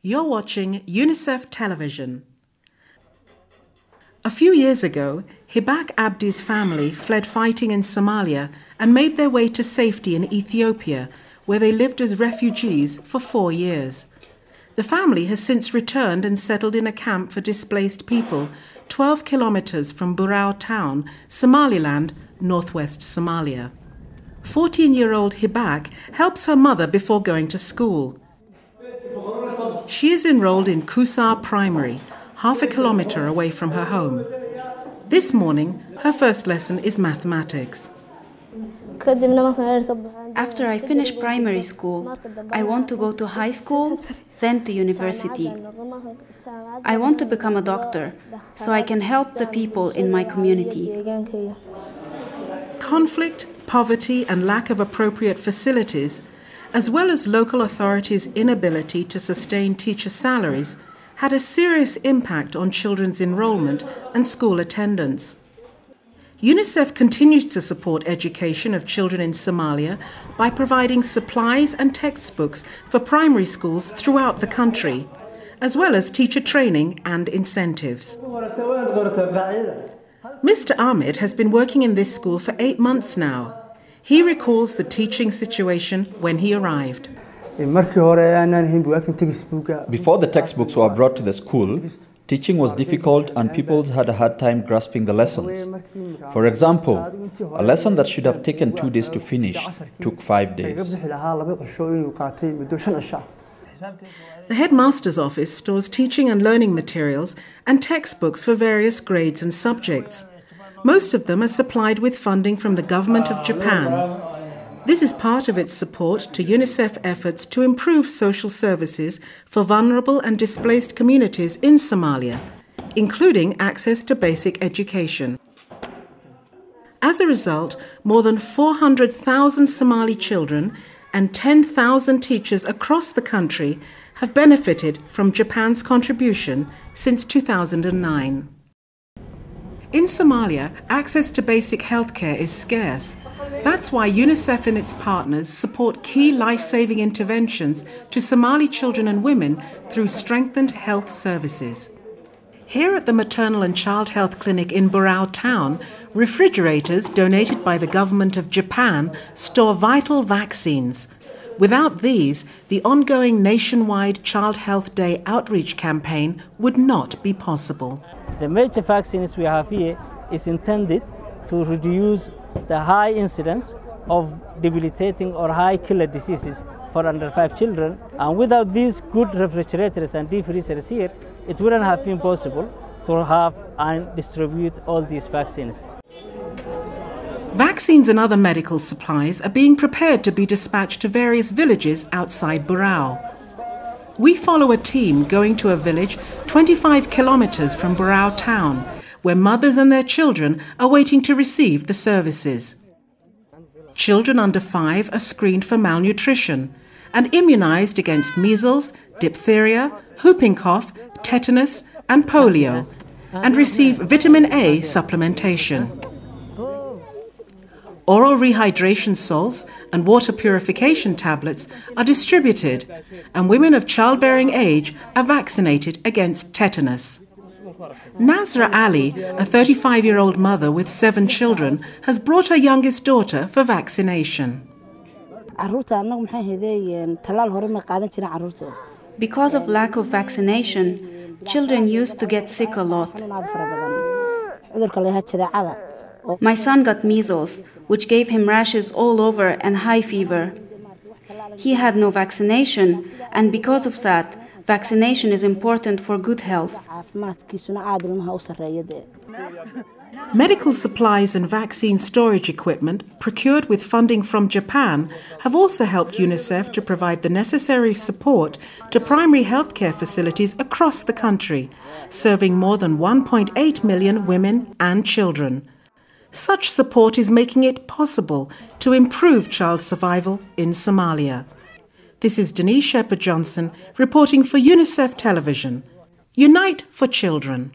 You're watching UNICEF television. A few years ago, Hibak Abdi's family fled fighting in Somalia and made their way to safety in Ethiopia, where they lived as refugees for 4 years. The family has since returned and settled in a camp for displaced people 12 kilometers from Burao town, Somaliland, northwest Somalia. 14-year-old Hibak helps her mother before going to school. She is enrolled in Kusar Primary, half a kilometre away from her home. This morning, her first lesson is mathematics. After I finish primary school, I want to go to high school, then to university. I want to become a doctor, so I can help the people in my community. Conflict, poverty, and lack of appropriate facilities, as well as local authorities' inability to sustain teacher salaries, had a serious impact on children's enrollment and school attendance. UNICEF continues to support education of children in Somalia by providing supplies and textbooks for primary schools throughout the country, as well as teacher training and incentives. Mr. Ahmed has been working in this school for 8 months now. He recalls the teaching situation when he arrived. Before the textbooks were brought to the school, teaching was difficult and pupils had a hard time grasping the lessons. For example, a lesson that should have taken 2 days to finish took 5 days. The headmaster's office stores teaching and learning materials and textbooks for various grades and subjects. Most of them are supplied with funding from the government of Japan. This is part of its support to UNICEF efforts to improve social services for vulnerable and displaced communities in Somalia, including access to basic education. As a result, more than 400,000 Somali children and 10,000 teachers across the country have benefited from Japan's contribution since 2009. In Somalia, access to basic healthcare is scarce. That's why UNICEF and its partners support key life-saving interventions to Somali children and women through strengthened health services. Here at the Maternal and Child Health Clinic in Burao town, refrigerators donated by the government of Japan store vital vaccines. Without these, the ongoing nationwide Child Health Day outreach campaign would not be possible. The major vaccines we have here is intended to reduce the high incidence of debilitating or high killer diseases for under 5 children. And without these good refrigerators and deep freezers here, it wouldn't have been possible to have and distribute all these vaccines. Vaccines and other medical supplies are being prepared to be dispatched to various villages outside Burao. We follow a team going to a village 25 kilometers from Burao town, where mothers and their children are waiting to receive the services. Children under 5 are screened for malnutrition and immunized against measles, diphtheria, whooping cough, tetanus, and polio, and receive vitamin A supplementation. Oral rehydration salts and water purification tablets are distributed, and women of childbearing age are vaccinated against tetanus. Nazra Ali, a 35-year-old mother with 7 children, has brought her youngest daughter for vaccination. Because of lack of vaccination, children used to get sick a lot. My son got measles, which gave him rashes all over and high fever. He had no vaccination, and because of that, vaccination is important for good health. Medical supplies and vaccine storage equipment procured with funding from Japan have also helped UNICEF to provide the necessary support to primary healthcare facilities across the country, serving more than 1.8 million women and children. Such support is making it possible to improve child survival in Somalia. This is Denise Shepherd-Johnson reporting for UNICEF Television. Unite for Children.